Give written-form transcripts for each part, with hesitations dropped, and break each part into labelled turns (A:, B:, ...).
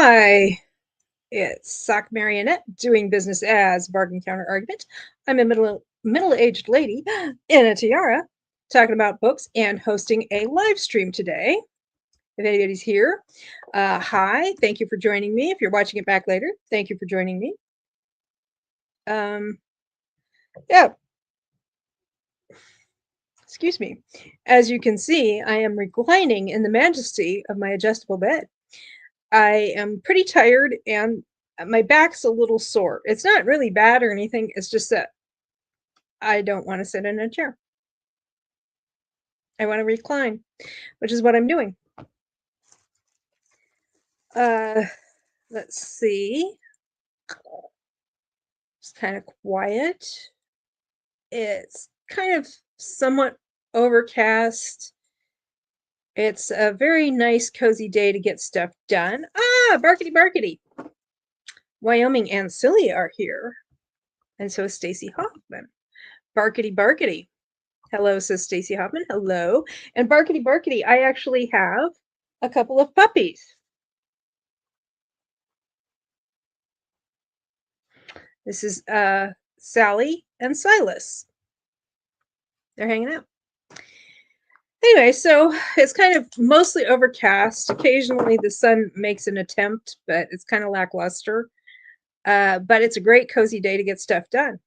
A: Hi, it's Sock Marionette doing business as bargain counter argument. I'm a middle-aged lady in a tiara talking about books and hosting a live stream today. If anybody's here, hi, thank you for joining me. If you're watching it back later, thank you for joining me. Um, yeah, excuse me. As you can see, I am reclining in the majesty of my adjustable bed. I am pretty tired and my back's a little sore. It's not really bad or anything. It's just that I don't want to sit in a chair. I want to recline, which is what I'm doing. Uh, let's see. It's kind of quiet. It's kind of somewhat overcast. It's a very nice, cozy day to get stuff done. Ah, barkity barkity. Wyoming and Silly are here. And so is Stacy Hoffman. Barkity barkity. Hello, says Stacy Hoffman. Hello. And barkity barkity, I actually have a couple of puppies. This is Sally and Silas. They're hanging out. Anyway, so it's kind of mostly overcast. Occasionally the sun makes an attempt, but it's kind of lackluster. But it's a great cozy day to get stuff done.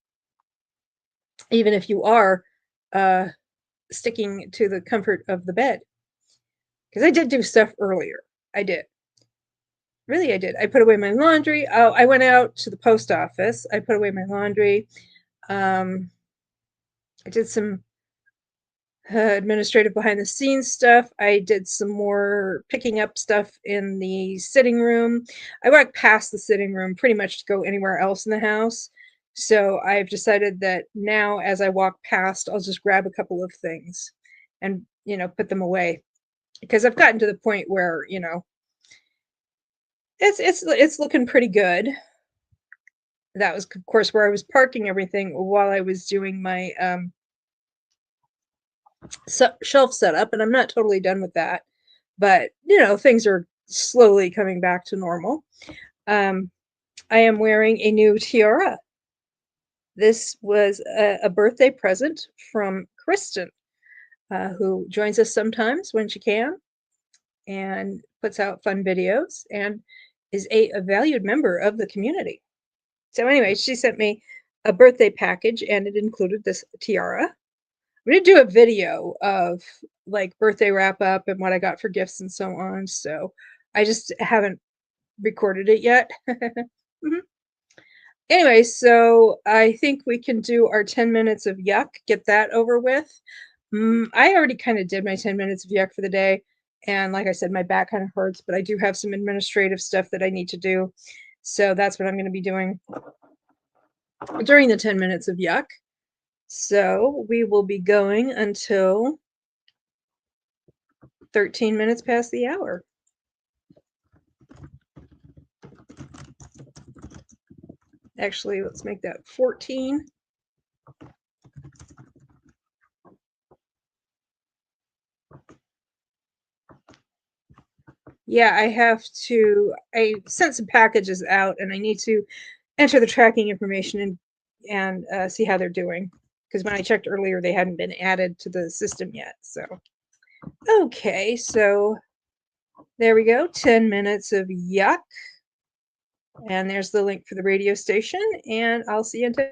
A: Even if you are sticking to the comfort of the bed. Because I did do stuff earlier. I did. Really, I did. I put away my laundry. Oh, I went out to the post office. I put away my laundry. I did some administrative behind the scenes stuff. I did some more picking up stuff in the sitting room. I walked past the sitting room pretty much to go anywhere else in the house. So I've decided that now as I walk past, I'll just grab a couple of things and, put them away. Because I've gotten to the point where, it's looking pretty good. That was, of course, where I was parking everything while I was doing my shelf setup, and I'm not totally done with that. But things are slowly coming back to normal. I am wearing a new tiara. This was a birthday present from Kristen, who joins us sometimes when she can and puts out fun videos and is a valued member of the community. So anyway, she sent me a birthday package and it included this tiara. I'm going to do a video of like birthday wrap up and what I got for gifts and so on. So I just haven't recorded it yet. Mhm. Anyway, so I think we can do our 10 minutes of yuck, get that over with. I already kind of did my 10 minutes of yuck for the day. And like I said, my back kind of hurts, but I do have some administrative stuff that I need to do. So that's what I'm going to be doing during the 10 minutes of yuck. So we will be going until 13 minutes past the hour. Actually, let's make that 14. Yeah, I sent some packages out and I need to enter the tracking information and see how they're doing. Because when I checked earlier, they hadn't been added to the system yet. So, okay, so there we go, 10 minutes of yuck. And there's the link for the radio station, and I'll see you in 10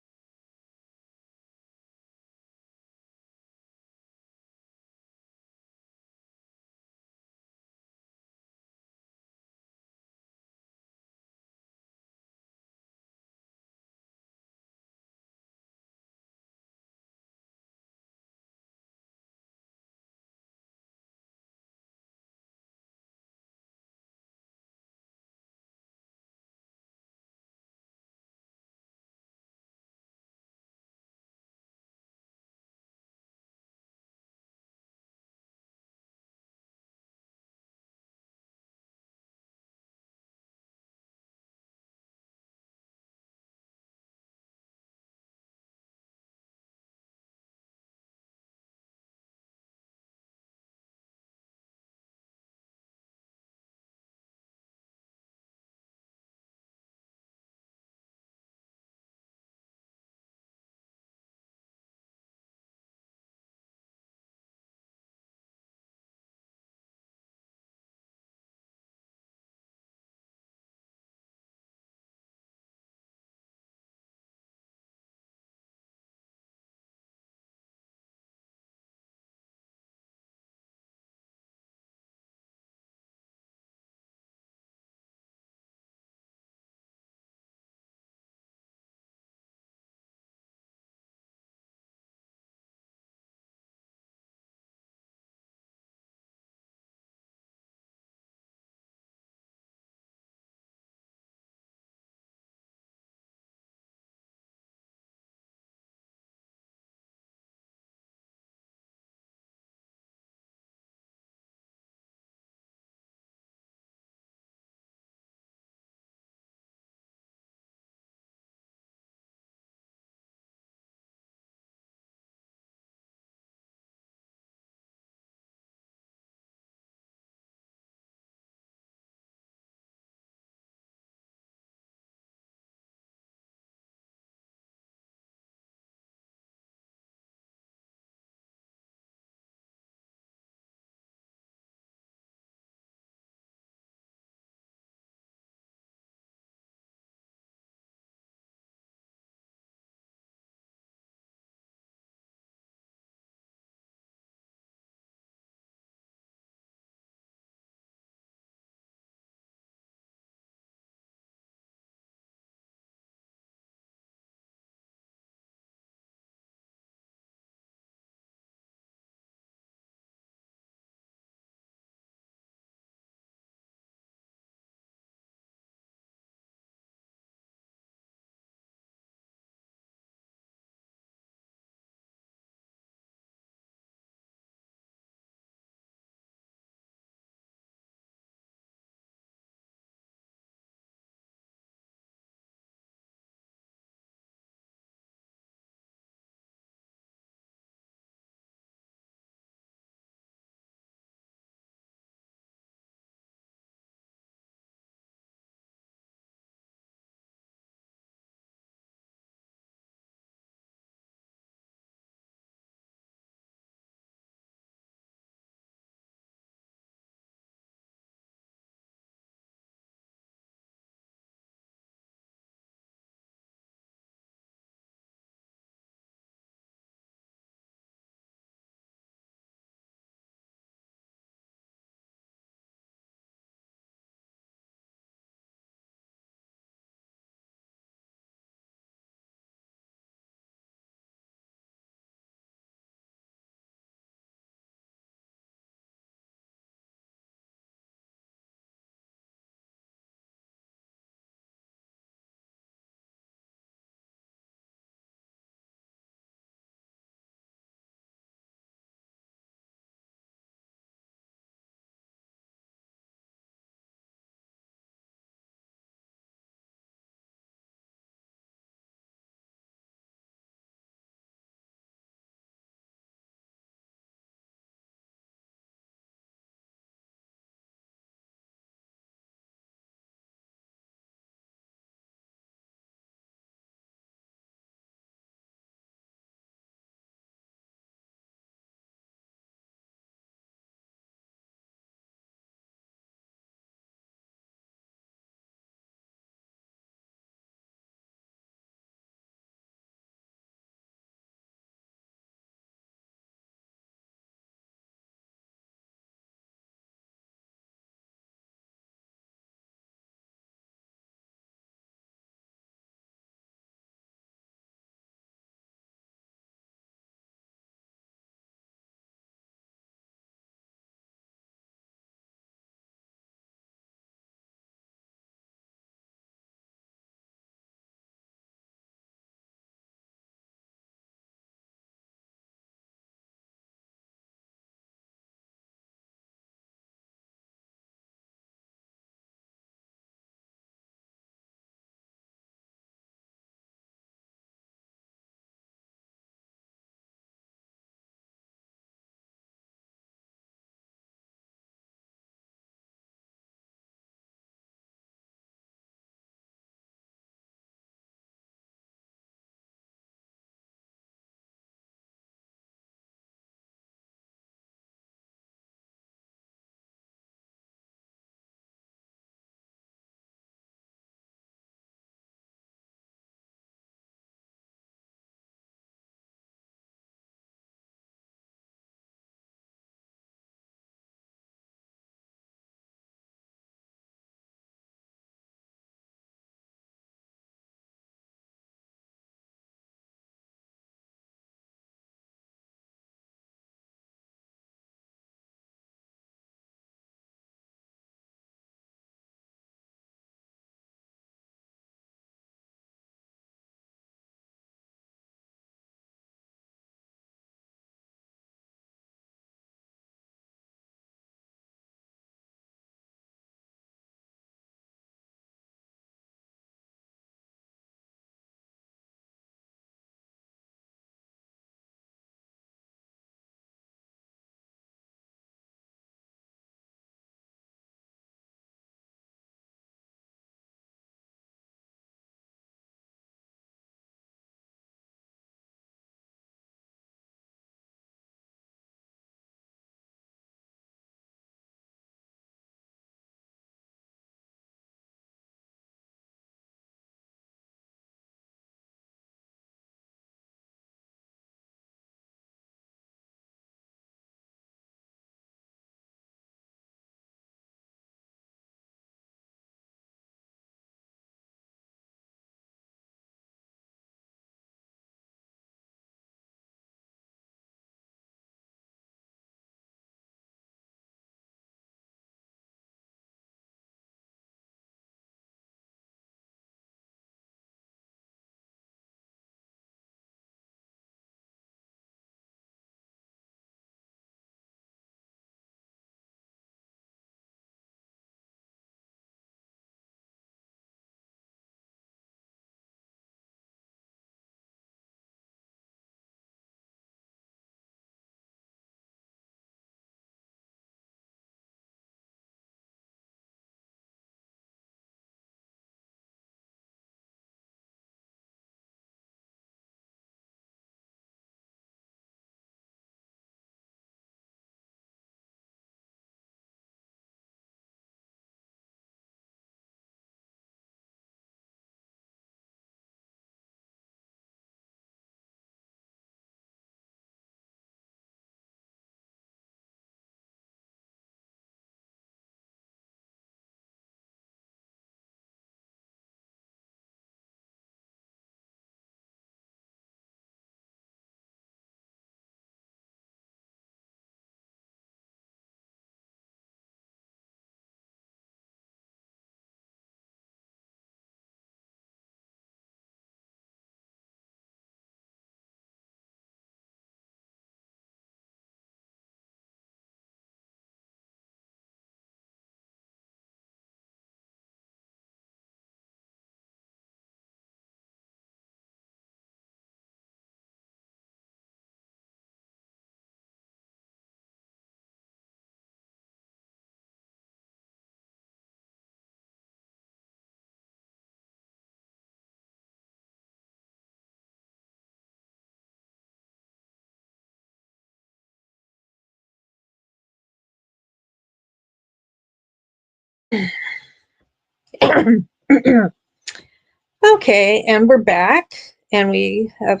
A: Okay, and we're back, and we have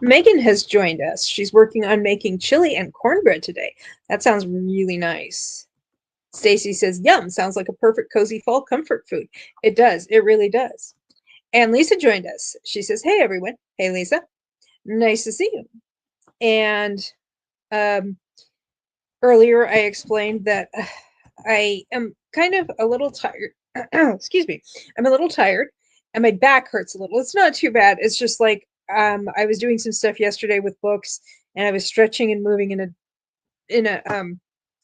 A: Megan has joined us. She's working on making chili and cornbread today. That sounds really nice. Stacy says, "Yum, sounds like a perfect cozy fall comfort food." It does. It really does. And Lisa joined us. She says, "Hey everyone. Hey Lisa. Nice to see you." And um, earlier I explained that I am kind of a little tired. Excuse me. I'm a little tired and my back hurts a little. It's not too bad. It's just like I was doing some stuff yesterday with books and I was stretching and moving in a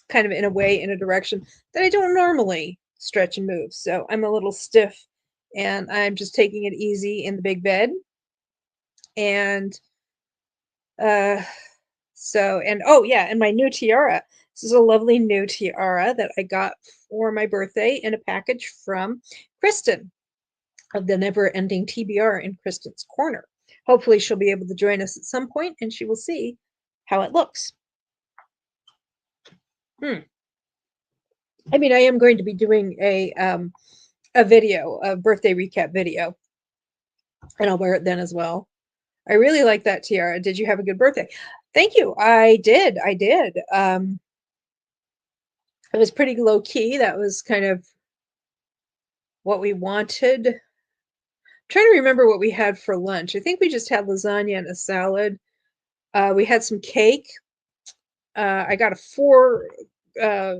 A: kind of in a way in a direction that I don't normally stretch and move. So I'm a little stiff and I'm just taking it easy in the big bed. And uh and oh yeah, and my new tiara. This is a lovely new tiara that I got for my birthday in a package from Kristen of the Never Ending TBR in Kristen's Corner. Hopefully she'll be able to join us at some point and she will see how it looks. Hmm. I mean, I am going to be doing a video, a birthday recap video, and I'll wear it then as well. I really like that tiara. Did you have a good birthday? Thank you. I did. I did. It was pretty low key. That was kind of what we wanted. I'm trying to remember what we had for lunch. I think we just had lasagna and a salad. We had some cake. I got a four. Uh,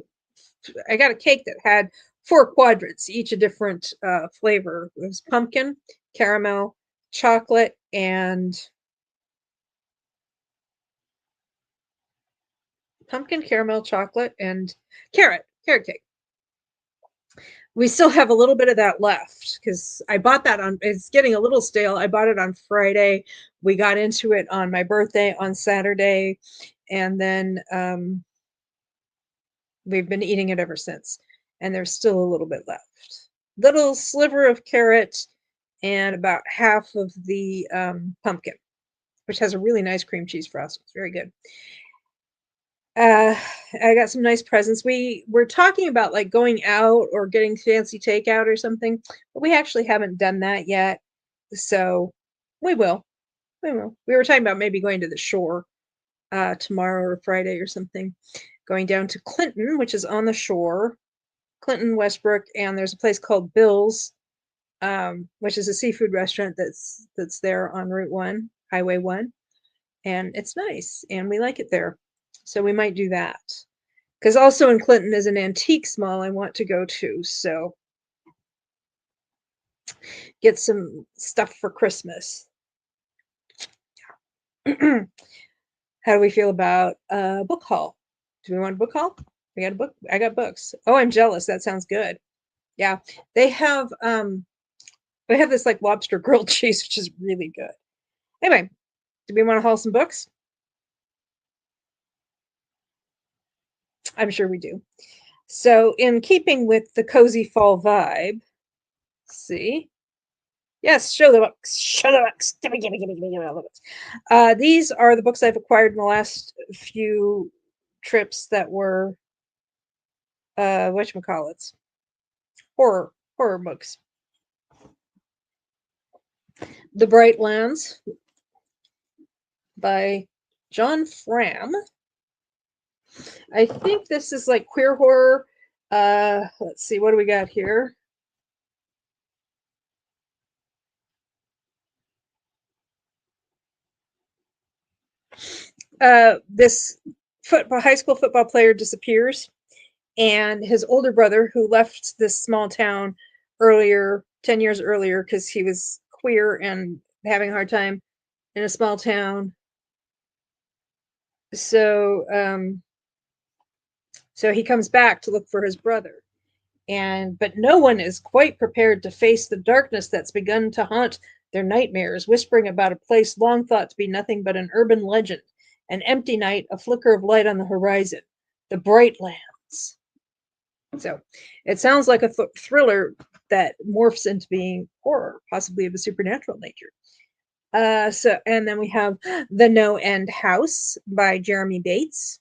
A: I got a cake that had four quadrants, each a different flavor. It was pumpkin, caramel, chocolate, and pumpkin, caramel, chocolate, and carrot cake. We still have a little bit of that left because I bought that on, it's getting a little stale. I bought it on Friday. We got into it on my birthday on Saturday. And then we've been eating it ever since. And there's still a little bit left. Little sliver of carrot and about half of the pumpkin, which has a really nice cream cheese frosting. It's very good. uh I got some nice presents. We were talking about like going out or getting fancy takeout or something, but we actually haven't done that yet. So we will. We will. We were talking about maybe going to the shore tomorrow or Friday or something. Going down to Clinton, which is on the shore. Clinton, Westbrook, and there's a place called Bill's, which is a seafood restaurant that's there on Route 1, Highway 1, and it's nice and we like it there. So we might do that. Because also in Clinton is an antiques mall I want to go to. So get some stuff for Christmas. How do we feel about a book haul? Do we want a book haul? We got a book. I got books. Oh, I'm jealous. That sounds good. Yeah. They have this like lobster grilled cheese, which is really good. Anyway, do we want to haul some books? I'm sure we do. So in keeping with the cozy fall vibe, see, yes, show the books. Show the books. Give me all the books. These are the books I've acquired in the last few trips that were whatchamacallits, horror books. The Bright Lands by John Fram. I think this is like queer horror. Let's see, what do we got here? This high school football player disappears, and his older brother, who left this small town earlier, 10 years earlier, because he was queer and having a hard time in a small town. So he comes back to look for his brother. But no one is quite prepared to face the darkness that's begun to haunt their nightmares, whispering about a place long thought to be nothing but an urban legend, an empty night, a flicker of light on the horizon, the Bright Lands. So it sounds like a thriller that morphs into being horror, possibly of a supernatural nature. And then we have The No End House by Jeremy Bates.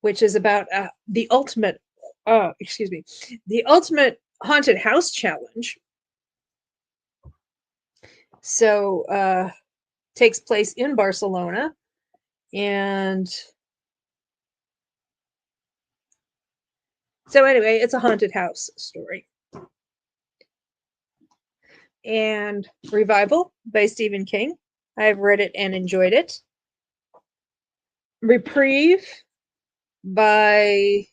A: which is about the ultimate, the ultimate haunted house challenge. So takes place in Barcelona, and so anyway, it's a haunted house story. And Revival by Stephen King. I've read it and enjoyed it. Reprieve by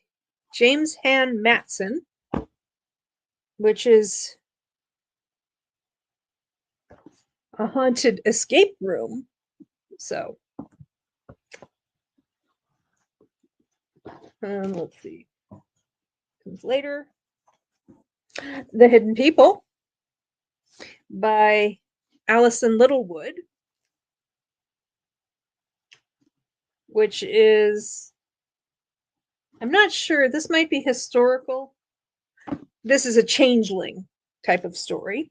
A: James Han Matson, which is a haunted escape room. So, let's see. Comes later. The Hidden People by Alison Littlewood, which is, I'm not sure, this might be historical. This is a changeling type of story.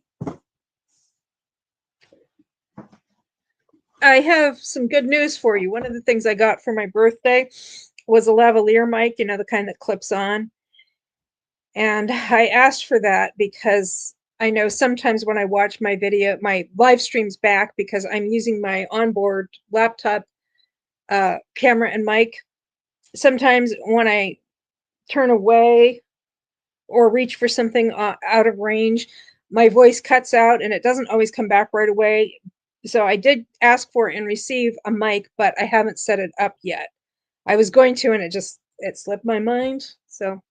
A: I have some good news for you. One of the things I got for my birthday was a lavalier mic, you know, the kind that clips on. And I asked for that because I know sometimes when I watch my live streams back, because I'm using my onboard laptop camera and mic, sometimes when I turn away or reach for something out of range, my voice cuts out and it doesn't always come back right away. So I did ask for and receive a mic, but I haven't set it up yet. I was going to, and it slipped my mind. So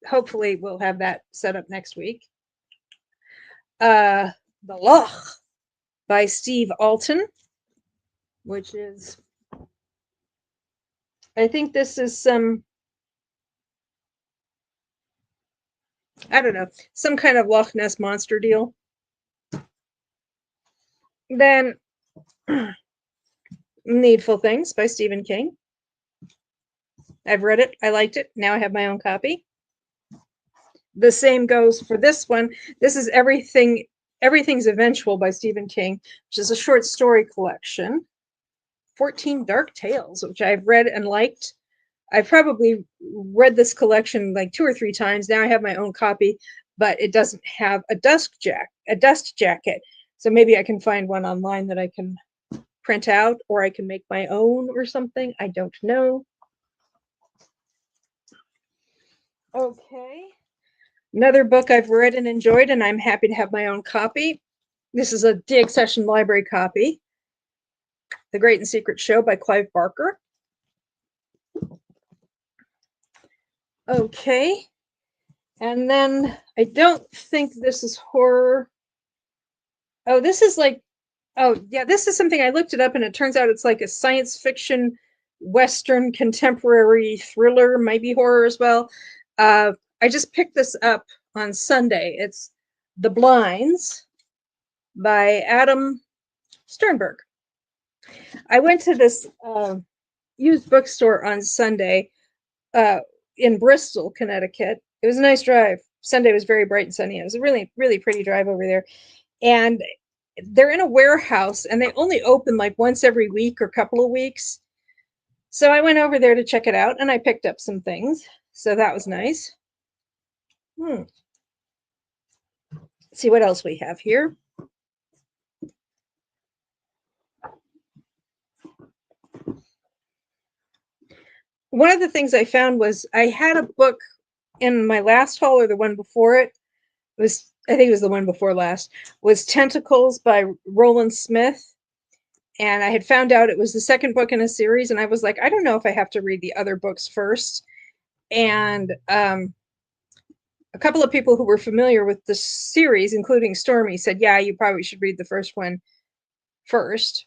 A: hopefully we'll have that set up next week. The Loch by Steve Alton, which is, I think this is some, I don't know, some kind of Loch Ness monster deal. Then Needful Things by Stephen King. I've read it. I liked it. Now I have my own copy. The same goes for this one. This is Everything's Eventual by Stephen King, which is a short story collection. 14 Dark Tales, which I've read and liked. I've probably read this collection like 2 or 3 times. Now I have my own copy, but it doesn't have a dust jacket. So maybe I can find one online that I can print out, or I can make my own or something. I don't know. Okay. Another book I've read and enjoyed, and I'm happy to have my own copy. This is a De-Accession Library copy. The Great and Secret Show by Clive Barker. Okay. And then I don't think this is horror. Oh, this is like, oh yeah, this is something I looked it up and it turns out it's like a science fiction, Western contemporary thriller, might be horror as well. I just picked this up on Sunday. It's The Blinds by Adam Sternberg. I went to this used bookstore on Sunday in Bristol, Connecticut. It was a nice drive. Sunday was very bright and sunny. It was a really, really pretty drive over there. And they're in a warehouse and they only open like once every week or couple of weeks. So I went over there to check it out and I picked up some things. So that was nice. Let's see what else we have here. One of the things I found was I had a book in my last haul or the one before it. I think it was the one before last, was Tentacles by Roland Smith. And I had found out it was the second book in a series. And I was like, I don't know if I have to read the other books first. And a couple of people who were familiar with the series, including Stormy, said, yeah, you probably should read the first one first.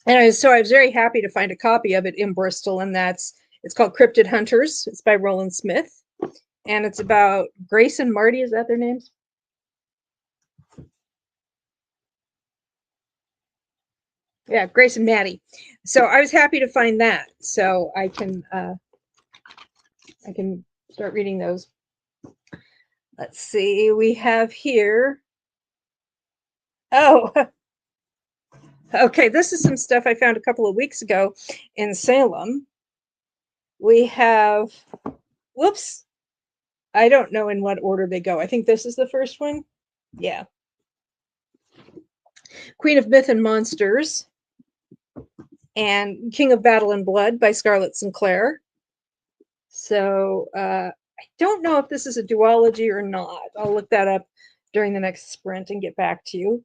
A: And I was very happy to find a copy of it in Bristol. And it's called Cryptid Hunters. It's by Roland Smith. And it's about Grace and Marty. Is that their names? Yeah, Grace and Maddie. So I was happy to find that. So I can start reading those. Let's see. We have here. Oh, okay. This is some stuff I found a couple of weeks ago in Salem. We have, whoops, I don't know in what order they go. I think this is the first one. Yeah. Queen of Myth and Monsters and King of Battle and Blood by Scarlett Sinclair. So I don't know if this is a duology or not. I'll look that up during the next sprint and get back to you.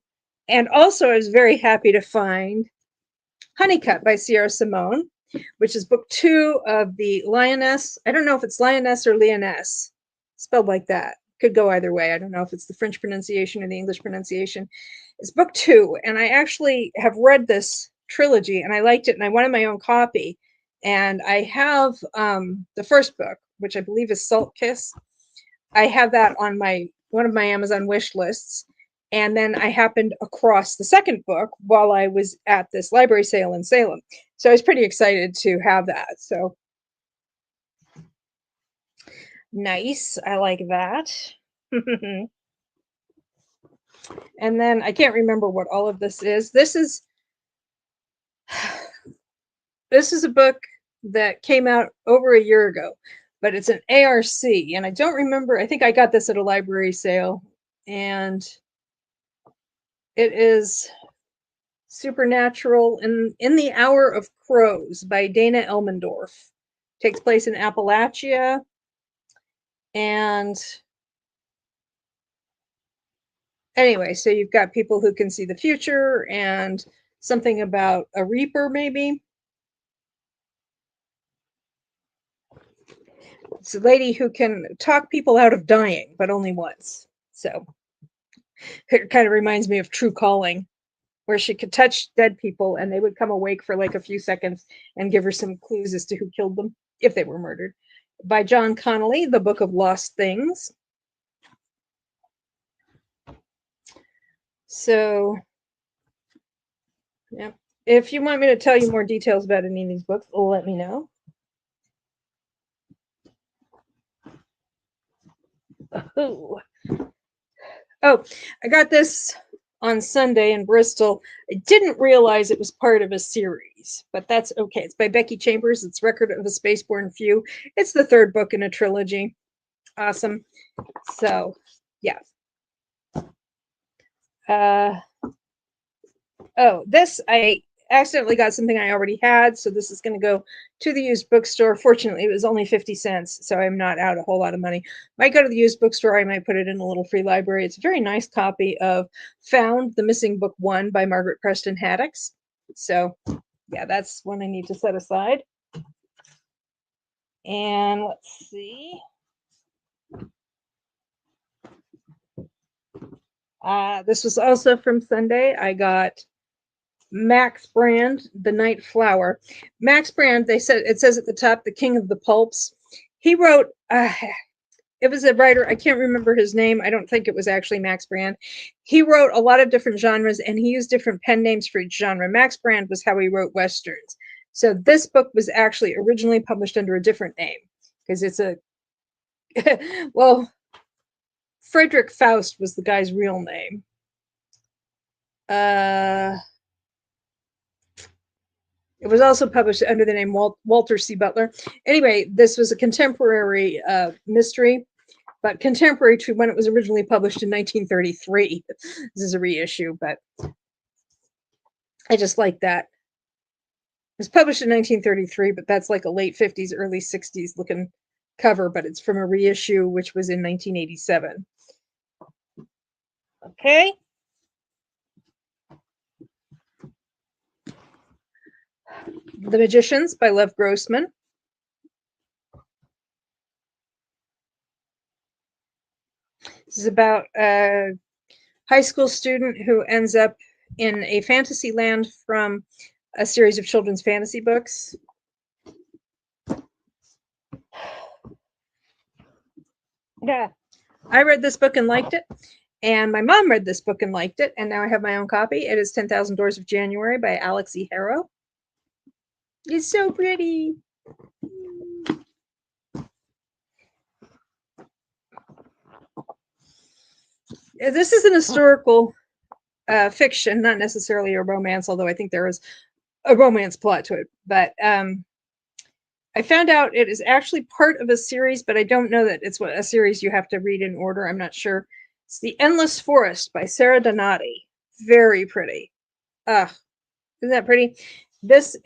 A: And also, I was very happy to find Honeycut by Sierra Simone, which is book 2 of the Lioness. I don't know if it's Lioness or Leoness, spelled like that. Could go either way. I don't know if it's the French pronunciation or the English pronunciation. It's book 2, and I actually have read this trilogy, and I liked it, and I wanted my own copy. And I have the first book, which I believe is Salt Kiss. I have that on one of my Amazon wish lists. And then I happened across the second book while I was at this library sale in Salem. So I was pretty excited to have that. So nice. I like that. And then I can't remember what all of this is. This is a book that came out over a year ago, but it's an ARC. And I don't remember. I think I got this at a library sale. And it is Supernatural in the Hour of Crows by Dana Elmendorf. Takes place in Appalachia. And anyway, so you've got people who can see the future and something about a reaper, maybe. It's a lady who can talk people out of dying, but only once. So it kind of reminds me of True Calling, where she could touch dead people and they would come awake for like a few seconds and give her some clues as to who killed them if they were murdered. By John Connolly, The Book of Lost Things. So, yeah. If you want me to tell you more details about any of these books, let me know. Oh, I got this on Sunday in Bristol. I didn't realize it was part of a series, but that's okay. It's by Becky Chambers. It's Record of a Spaceborne Few. It's the third book in a trilogy. Awesome. So, yeah. Oh, this, I accidentally got something I already had, so this is going to go to the used bookstore. Fortunately, it was only 50 cents, so I'm not out a whole lot of money. Might go to the used bookstore. I might put it in a little free library. It's a very nice copy of Found, the Missing Book 1 by Margaret Preston Haddocks. So, yeah, that's one I need to set aside. And let's see. This was also from Sunday. I got Max Brand, The Night Flower. Max Brand, it says at the top, the king of the pulps. He wrote, it was a writer, I can't remember his name. I don't think it was actually Max Brand. He wrote a lot of different genres and he used different pen names for each genre. Max Brand was how he wrote Westerns. So this book was actually originally published under a different name because it's a, well, Frederick Faust was the guy's real name. It was also published under the name Walter C. Butler. Anyway, this was a contemporary mystery, but contemporary to when it was originally published in 1933. This is a reissue, but I just like that. It was published in 1933, but that's like a late 50s, early 60s looking cover, but it's from a reissue, which was in 1987. Okay. The Magicians by Lev Grossman. This is about a high school student who ends up in a fantasy land from a series of children's fantasy books. Yeah, I read this book and liked it, and my mom read this book and liked it, and now I have my own copy. It is 10,000 Doors of January by Alex E. Harrow. It's so pretty. This is an historical fiction, not necessarily a romance, although I think there is a romance plot to it. But I found out it is actually part of a series, but I don't know that it's a series you have to read in order. I'm not sure. It's The Endless Forest by Sarah Donati. Very pretty. Ugh, isn't that pretty? This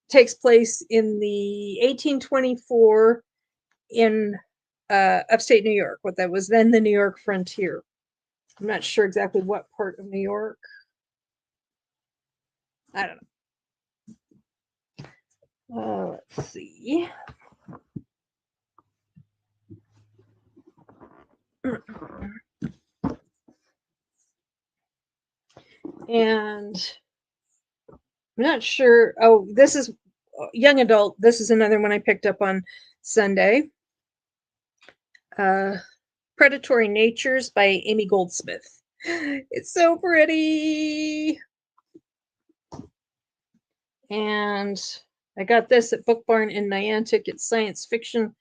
A: takes place in the 1824 in upstate New York, what that was then the New York frontier. I'm not sure exactly what part of New York. I don't know. Let's see. And I'm not sure. Oh, this is young adult. This is another one I picked up on Sunday. Predatory Natures by Amy Goldsmith. It's so pretty. And I got this at Book Barn in Niantic. It's science fiction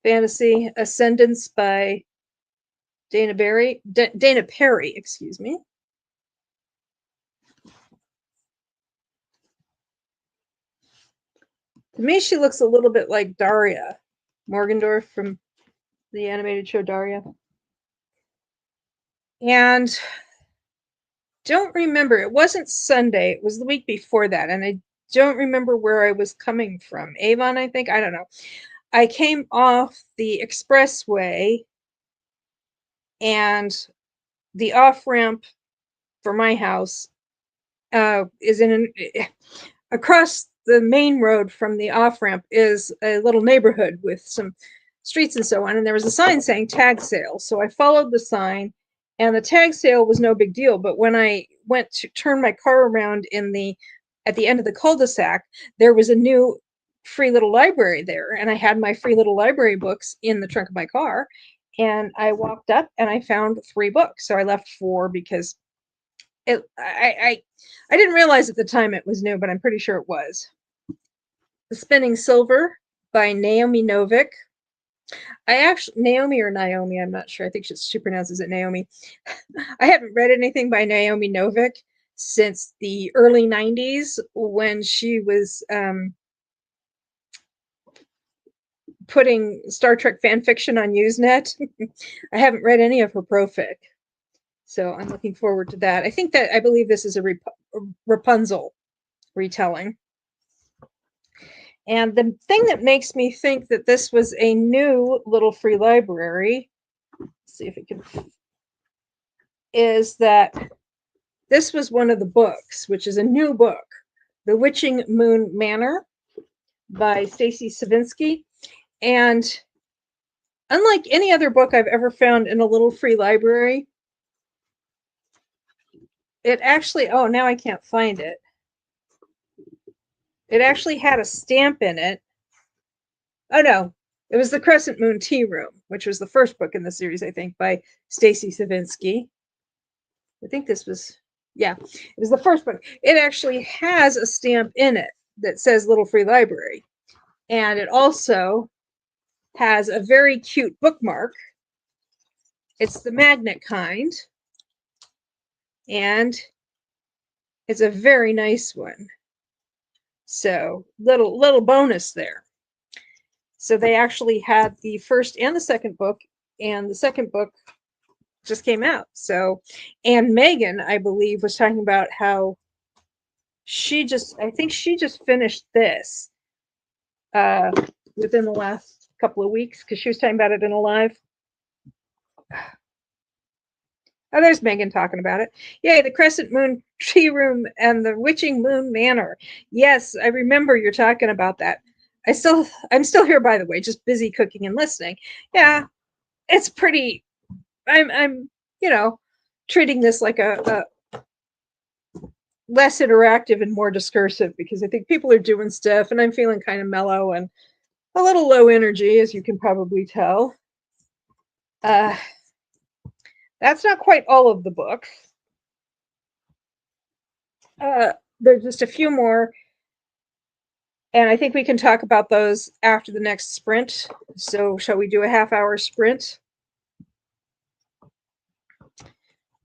A: fantasy. Ascendance by Dana Perry, excuse me. To me, she looks a little bit like Daria Morgendorf from the animated show Daria. And don't remember, it wasn't Sunday, it was the week before that, and I don't remember where I was coming from. Avon, I think, I don't know. I came off the expressway, and the off-ramp for my house is across the main road from the off-ramp is a little neighborhood with some streets and so on, and there was a sign saying tag sale. So I followed the sign, and the tag sale was no big deal, but when I went to turn my car around at the end of the cul-de-sac, there was a new free little library there, and I had my free little library books in the trunk of my car, and I walked up and I found 3 books. So I left 4 because I didn't realize at the time it was new, but I'm pretty sure it was. The Spinning Silver by Naomi Novik. Naomi, I'm not sure. I think she pronounces it Naomi. I haven't read anything by Naomi Novik since the early 90s when she was putting Star Trek fan fiction on Usenet. I haven't read any of her profic. So I'm looking forward to that. I believe this is a Rapunzel retelling. And the thing that makes me think that this was a new little free library, let's see if it can, is that this was one of the books, which is a new book, The Witching Moon Manor by Stacy Savinsky. And unlike any other book I've ever found in a little free library, it actually, oh, now I can't find it. It actually had a stamp in it. Oh, no. It was The Crescent Moon Tea Room, which was the first book in the series, I think, by Stacy Savinsky. I think this was, yeah, it was the first book. It actually has a stamp in it that says Little Free Library. And it also has a very cute bookmark. It's the magnet kind. And it's a very nice one. So little bonus there. So they actually had the first and the second book, and the second book just came out. So, and Megan, I believe, was talking about how I think she just finished this within the last couple of weeks, because she was talking about it in a live. Oh, there's Megan talking about it. Yay, the Crescent Moon Tea Room and the Witching Moon Manor. Yes, I remember you're talking about that. I'm still here, by the way, just busy cooking and listening. Yeah, it's pretty. I'm treating this like a less interactive and more discursive, because I think people are doing stuff, and I'm feeling kind of mellow and a little low energy, as you can probably tell. That's not quite all of the books. There's just a few more, and I think we can talk about those after the next sprint. So shall we do a half-hour sprint?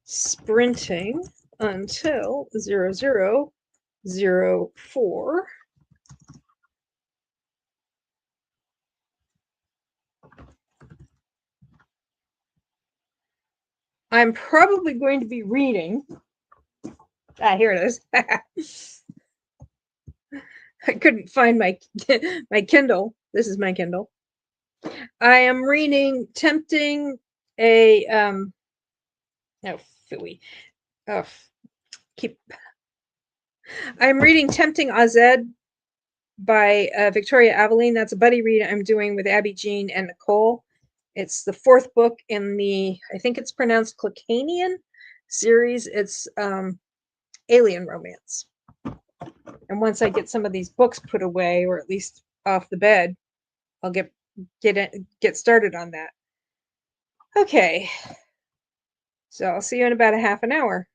A: Sprinting until 0004. I'm probably going to be reading. Here it is. I couldn't find my my Kindle. This is my Kindle. I am reading Tempting a oh phooey. Oh keep I'm reading Tempting Azed by Victoria Aveline. That's a buddy read I'm doing with Abby Jean and Nicole. It's the fourth book in the, I think it's pronounced Clocanian series. It's alien romance. And once I get some of these books put away, or at least off the bed, I'll get started on that. Okay, so I'll see you in about a half an hour.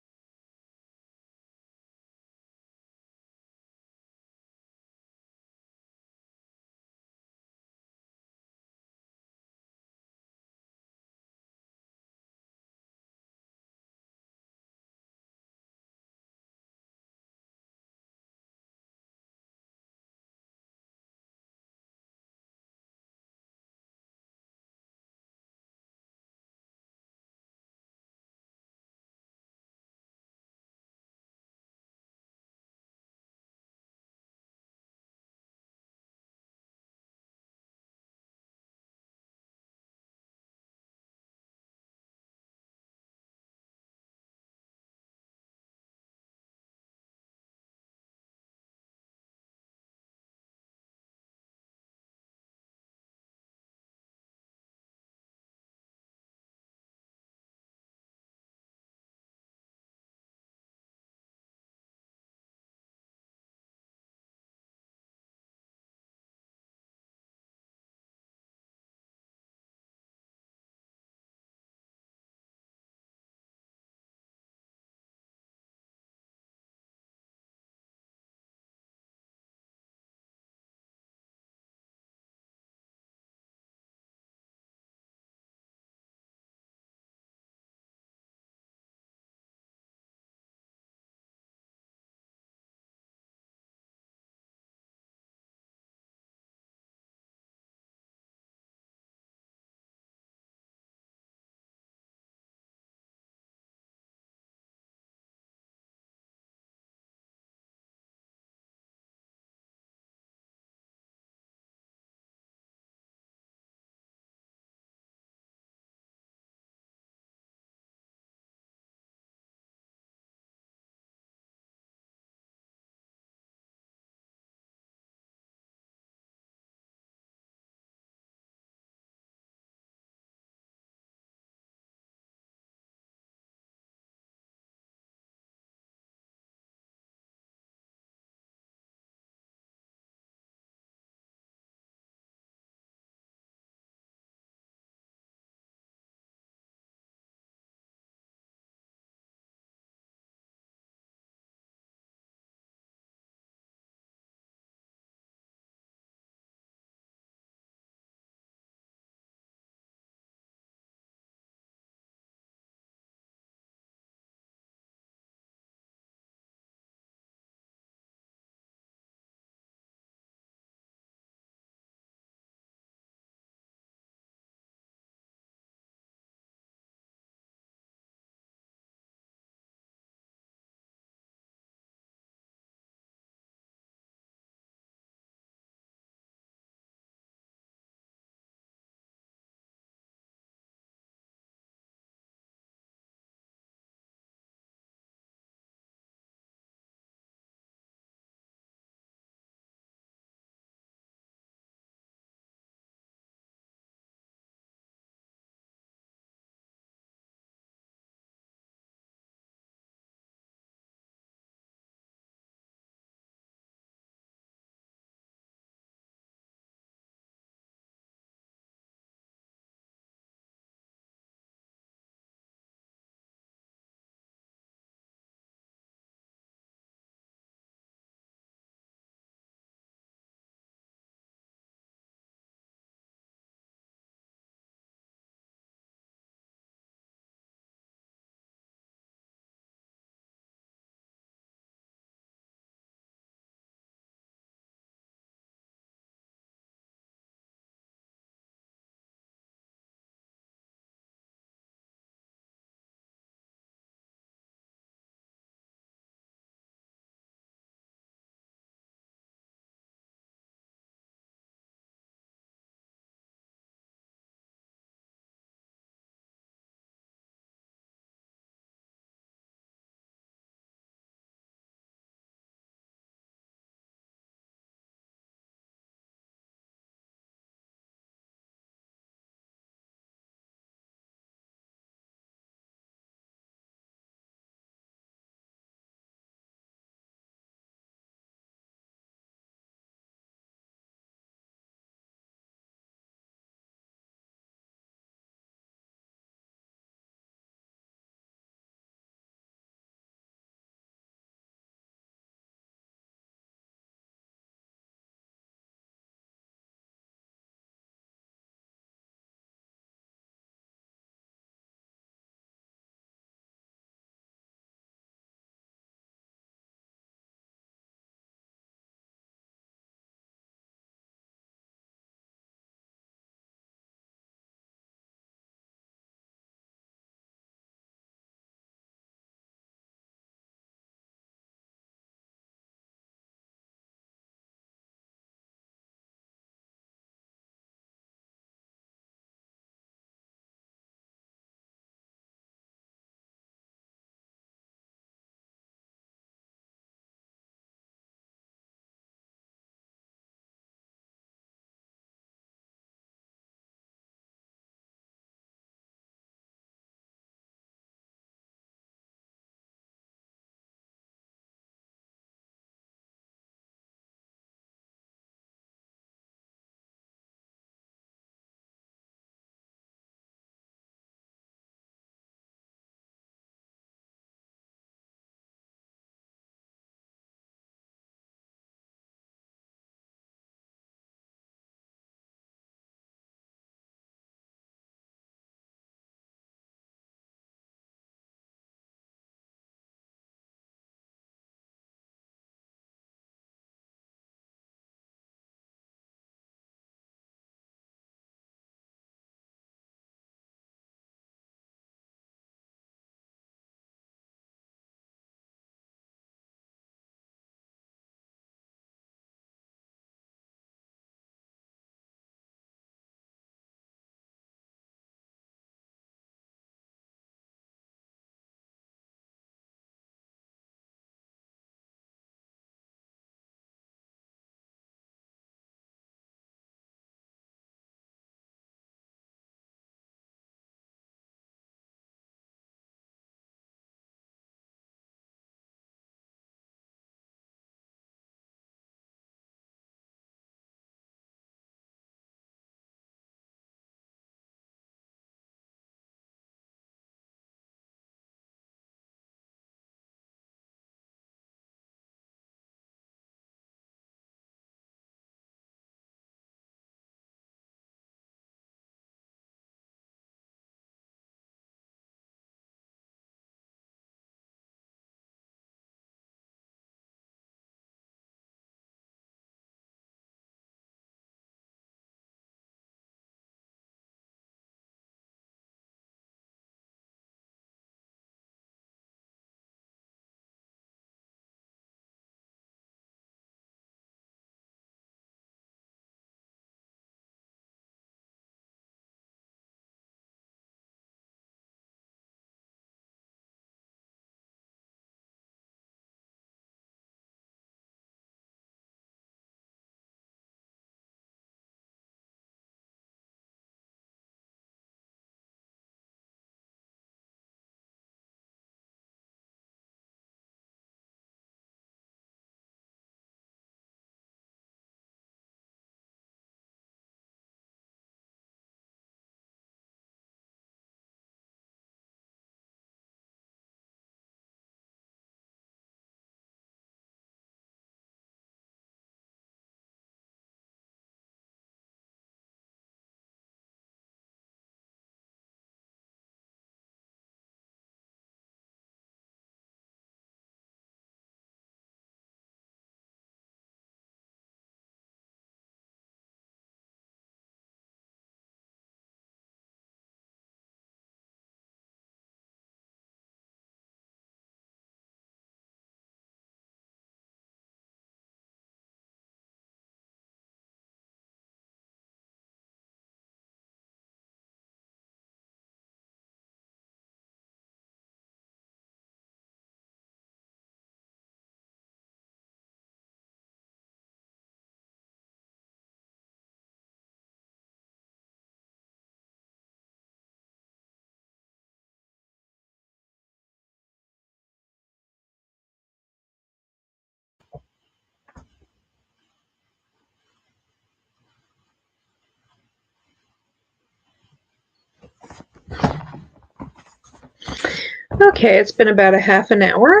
A: Okay, it's been about a half an hour,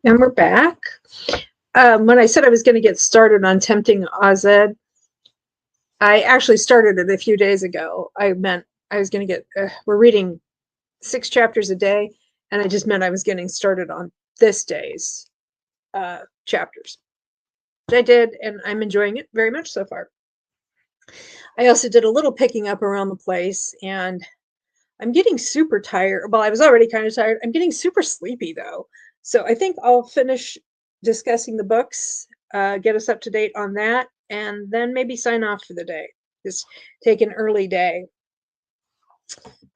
A: and we're back. When I said I was going to get started on Tempting Oz, I actually started it a few days ago. I meant I was going to get, we're reading 6 chapters a day, and I just meant I was getting started on this day's chapters. Which I did, and I'm enjoying it very much so far. I also did a little picking up around the place, and I'm getting super tired. Well, I was already kind of tired. I'm getting super sleepy though. So I think I'll finish discussing the books, get us up to date on that, and then maybe sign off for the day. Just take an early day.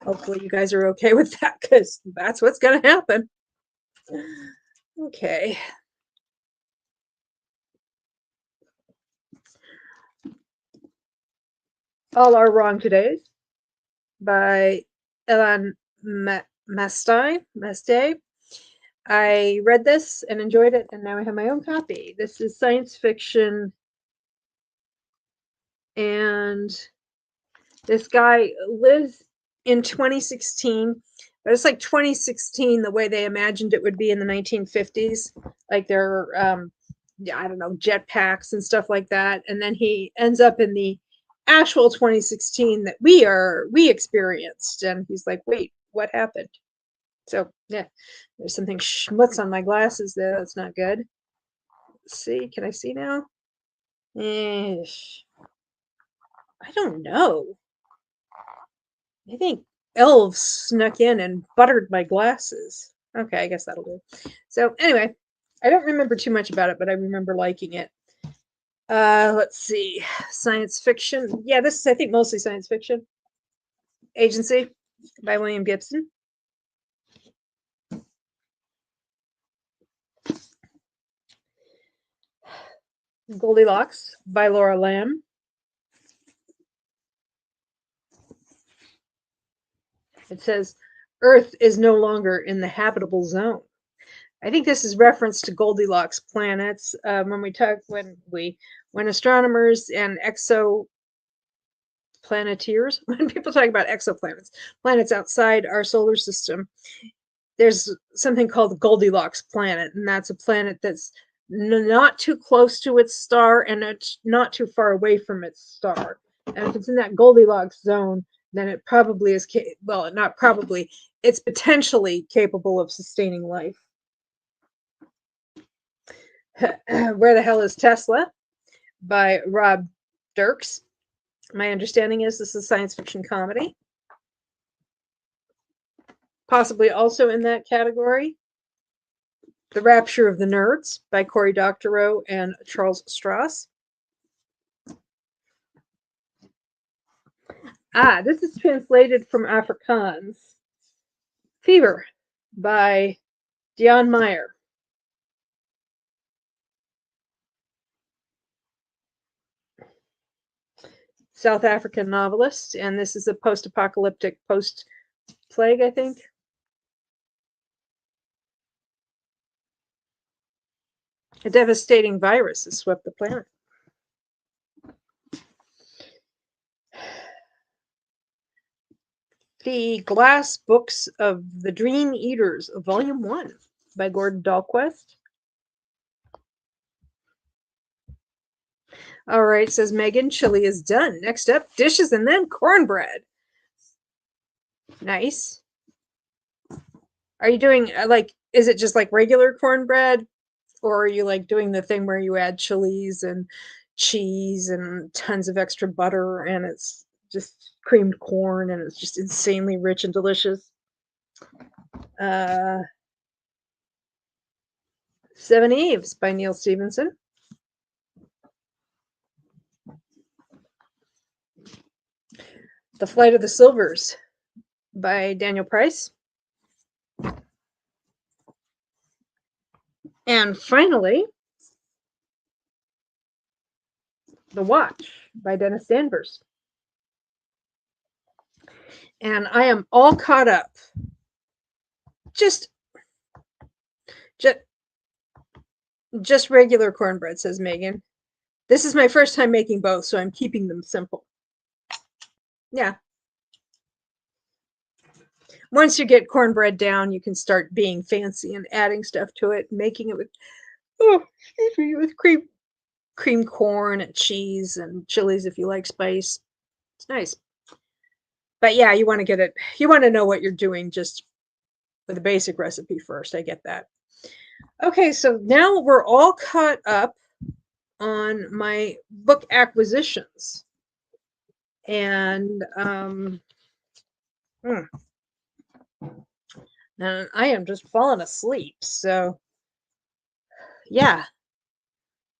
A: Hopefully you guys are okay with that, because that's what's going to happen. Okay. All Are Wrong Today by Elan Mastay. I read this and enjoyed it, and now I have my own copy. This is science fiction, and this guy lives in 2016, but it's like 2016 the way they imagined it would be in the 1950s. Like there are, I don't know, jetpacks and stuff like that. And then he ends up in the actual 2016 that we experienced. And he's like, wait, what happened? So yeah, there's something schmutz on my glasses there. That's not good. Let's see, can I see now? I don't know. I think elves snuck in and buttered my glasses. Okay, I guess that'll do. So anyway, I don't remember too much about it, but I remember liking it. Let's see. Science fiction. Yeah, this is, I think, mostly science fiction. Agency by William Gibson. Goldilocks by Laura Lamb. It says, Earth is no longer in the habitable zone. I think this is reference to Goldilocks planets. When astronomers and exoplaneteers, when people talk about exoplanets, planets outside our solar system, there's something called the Goldilocks planet, and that's a planet that's not too close to its star and it's not too far away from its star. And if it's in that Goldilocks zone, then it probably is, well, not probably, it's potentially capable of sustaining life. Where the Hell is Tesla by Rob Dirks. My understanding is this is a science fiction comedy. Possibly also in that category, The Rapture of the Nerds by Cory Doctorow and Charles Stross. This is translated from Afrikaans. Fever by Dion Meyer. South African novelist, and this is a post-apocalyptic, post-plague, I think. A devastating virus has swept the planet. The Glass Books of the Dream Eaters, Volume 1 by Gordon Dahlquist. All right, says Megan, chili is done. Next up, dishes and then cornbread. Nice. Are you doing, like, is it just like regular cornbread? Or are you like doing the thing where you add chilies and cheese and tons of extra butter and it's just creamed corn and it's just insanely rich and delicious? Seven Eves by Neil Stevenson. The Flight of the Silvers by Daniel Price. And finally, The Watch by Dennis Danvers. And I am all caught up. Just regular cornbread, says Megan. This is my first time making both, so I'm keeping them simple. Yeah. once you get cornbread down, you can start being fancy and adding stuff to it, making it with excuse me, with cream corn and cheese and chilies if you like spice. It's nice. But yeah, you want to get it. You want to know what you're doing just with a basic recipe first. I get that. Okay, so now we're all caught up on my book acquisitions. And and I am just falling asleep. So yeah,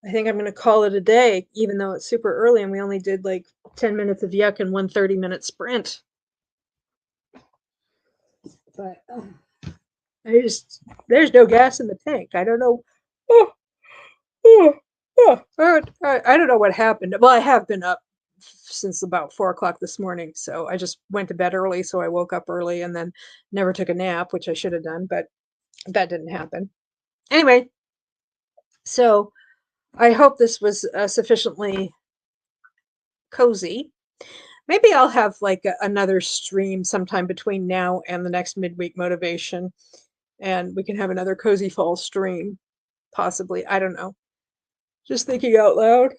A: I think I'm going to call it a day, even though it's super early and we only did like 10 minutes of yuck and one 30-minute sprint. But there's no gas in the tank. I don't know. Oh, I don't know what happened. Well, I have been up since about 4 o'clock this morning, so I just went to bed early, so I woke up early and then never took a nap, which I should have done, but that didn't happen. Anyway, so I hope this was sufficiently cozy. Maybe I'll have like another stream sometime between now and the next midweek motivation, and we can have another cozy fall stream, possibly. I don't know. Just thinking out loud.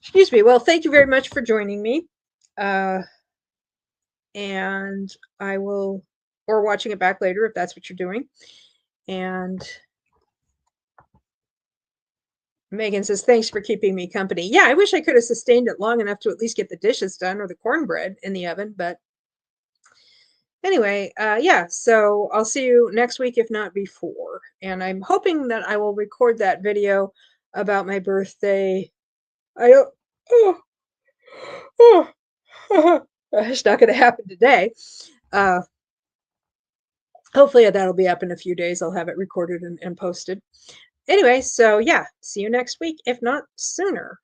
A: Excuse me. Well, thank you very much for joining me. And I will, or watching it back later if that's what you're doing. And Megan says, thanks for keeping me company. Yeah, I wish I could have sustained it long enough to at least get the dishes done or the cornbread in the oven. But anyway, yeah, so I'll see you next week, if not before. And I'm hoping that I will record that video about my birthday. I don't, it's not going to happen today. Hopefully that'll be up in a few days. I'll have it recorded and posted. Anyway, so yeah, see you next week, if not sooner.